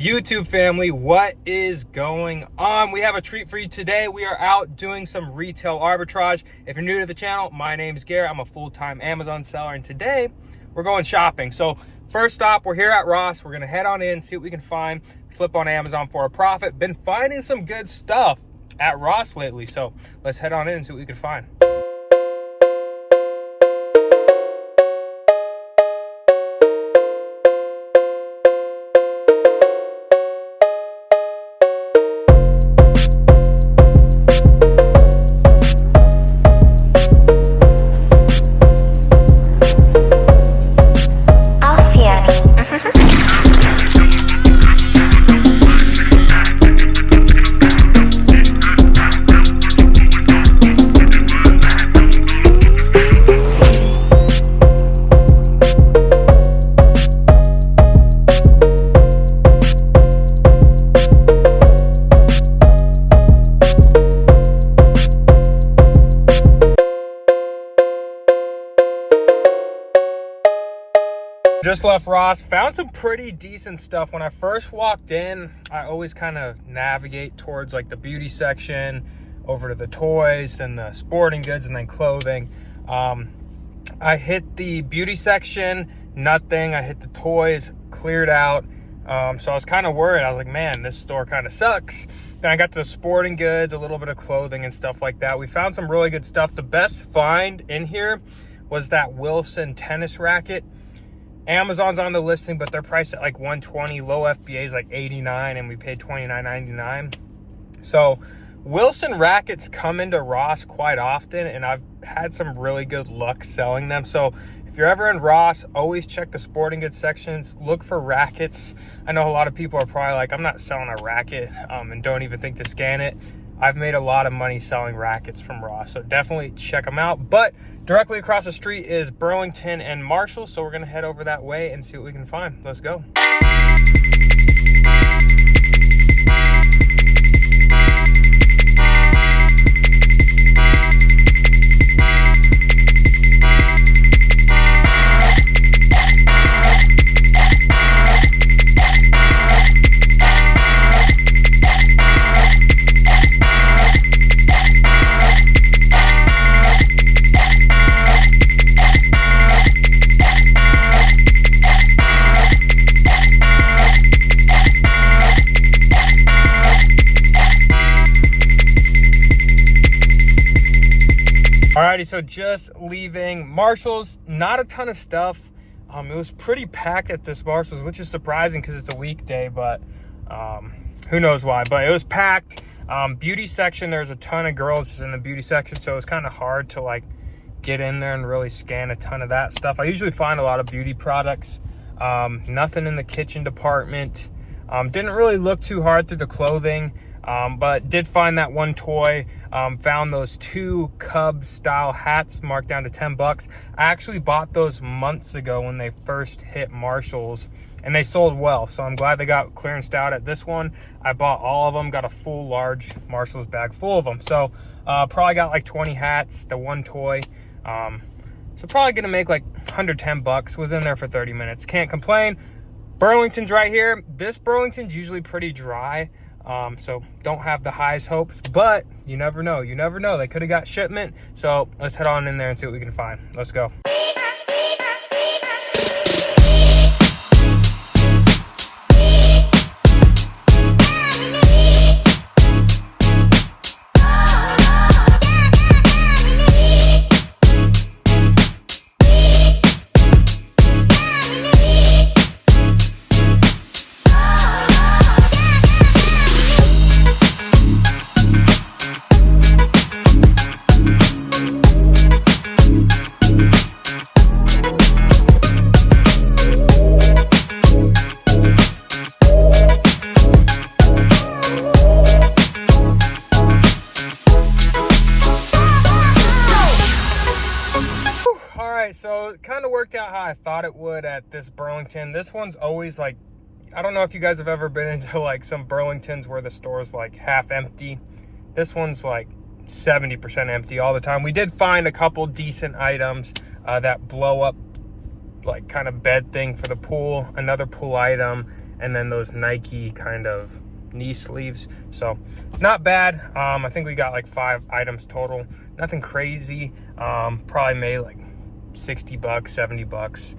YouTube family, what is going on? We have a treat for you today. We are out doing some retail arbitrage. If you're new to the channel, my name is Garrett. I'm a full-time Amazon seller, and today we're going shopping. So first stop, we're here at Ross. We're gonna head on in, see what we can find, flip on Amazon for a profit. Been finding some good stuff at Ross lately, so let's head on in and see what we can find. Just left Ross, found some pretty decent stuff. When I first walked in, I always kind of navigate towards like the beauty section, over to the toys and the sporting goods, and then clothing. I hit the beauty section, nothing. I hit the toys, cleared out. So I was kind of worried. I was like, man, this store kind of sucks. Then I got to the sporting goods, a little bit of clothing and stuff like that. We found some really good stuff. The best find in here was that Wilson tennis racket. Amazon's on the listing, but they're priced at like $120. Low FBA is like $89, and we paid $29.99. So Wilson rackets come into Ross quite often, and I've had some really good luck selling them. So if you're ever in Ross, always check the sporting goods sections. Look for rackets. I know a lot of people are probably like, I'm not selling a racket, and don't even think to scan it. I've made a lot of money selling rackets from Ross, so definitely check them out. But directly across the street is Burlington and Marshall, so we're gonna head over that way and see what we can find. Let's go. Alrighty, so just leaving Marshall's, not a ton of stuff. It was pretty packed at this Marshall's, which is surprising because it's a weekday, but who knows why, but it was packed. Beauty section, there's a ton of girls just in the beauty section, so it's kind of hard to like get in there and really scan a ton of that stuff. I usually find a lot of beauty products. Nothing in the kitchen department. Didn't really look too hard through the clothing. But did find that one toy. Found those two Cub style hats marked down to $10. I actually bought those months ago when they first hit Marshall's, and they sold well, so I'm glad they got clearanced out at this one. I bought all of them, got a full large Marshall's bag full of them. So probably got like 20 hats, the one toy. So probably gonna make like $110. Was in there for 30 minutes. Can't complain. Burlington's right here. This Burlington's usually pretty dry. So don't have the highest hopes, but you never know. You never know. They could have got shipment. So let's head on in there and see what we can find. Let's go. So it kind of worked out how I thought it would at this Burlington. This one's always like, I don't know if you guys have ever been into like some Burlingtons where the store's like half empty. This one's like 70% empty all the time. We did find a couple decent items, that blow up like kind of bed thing for the pool, another pool item, and then those Nike kind of knee sleeves. So not bad. I think we got like 5 items total, nothing crazy. Probably made like 60 bucks, 70 bucks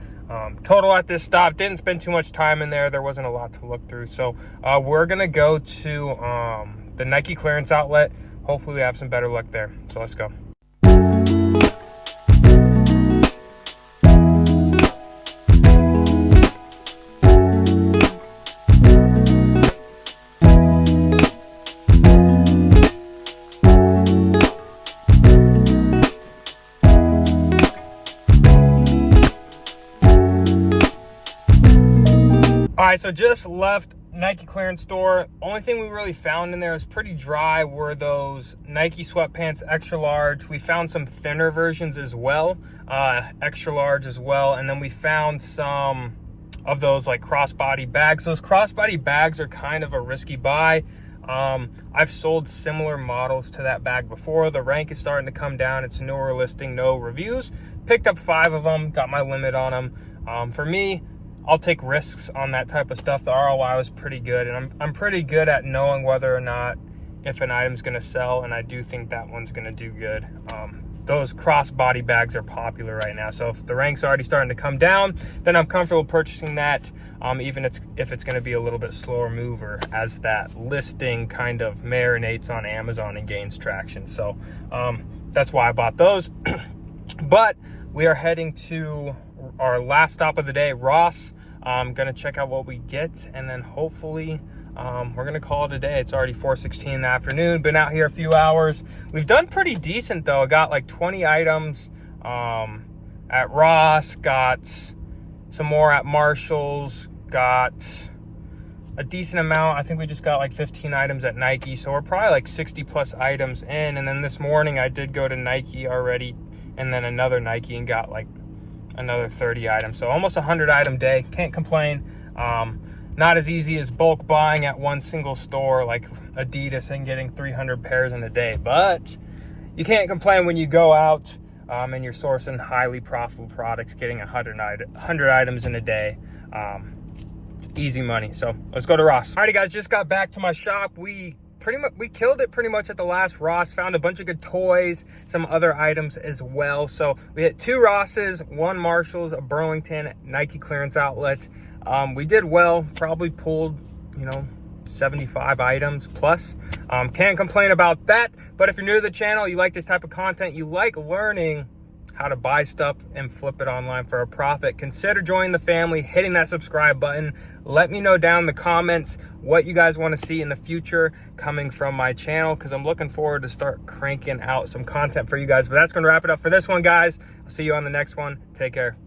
total at this stop. Didn't spend too much time in there. There wasn't a lot to look through. So we're gonna go to the Nike clearance outlet. Hopefully we have some better luck there. So let's go. All right, so just left Nike clearance store. Only thing we really found in there is pretty dry were those Nike sweatpants extra large. We found some thinner versions as well, extra large as well. And then we found some of those like crossbody bags. Those crossbody bags are kind of a risky buy. I've sold similar models to that bag before. The rank is starting to come down. It's a newer listing, no reviews. Picked up 5 of them, got my limit on them. For me, I'll take risks on that type of stuff. The ROI was pretty good, and I'm pretty good at knowing whether or not if an item's going to sell, and I do think that one's going to do good. Those crossbody bags are popular right now, so if the rank's already starting to come down, then I'm comfortable purchasing that, even if it's going to be a little bit slower mover as that listing kind of marinates on Amazon and gains traction. So that's why I bought those. But we are heading to our last stop of the day, Ross. I'm gonna check out what we get, and then hopefully we're gonna call it a day. It's already 4:16 in the afternoon. Been out here a few hours. We've done pretty decent though. Got like 20 items at Ross, got some more at Marshall's, got a decent amount. I think we just got like 15 items at Nike, so we're probably like 60 plus items in. And then this morning I did go to Nike already, and then another Nike, and got like another 30 items. So almost 100 item day. Can't complain. Not as easy as bulk buying at one single store like Adidas and getting 300 pairs in a day, but you can't complain when you go out and you're sourcing highly profitable products, getting 100 items in a day. Easy money. So let's go to Ross. Alrighty guys, just got back to my shop. We killed it pretty much at the last Ross. Found a bunch of good toys, some other items as well. So we hit 2 Rosses, 1 Marshall's, a Burlington, Nike clearance outlet. We did well, probably pulled, 75 items plus. Can't complain about that. But if you're new to the channel, you like this type of content, you like learning how to buy stuff and flip it online for a profit, consider joining the family, hitting that subscribe button. Let me know down in the comments what you guys want to see in the future coming from my channel, because I'm looking forward to start cranking out some content for you guys. But that's going to wrap it up for this one, guys. I'll see you on the next one. Take care.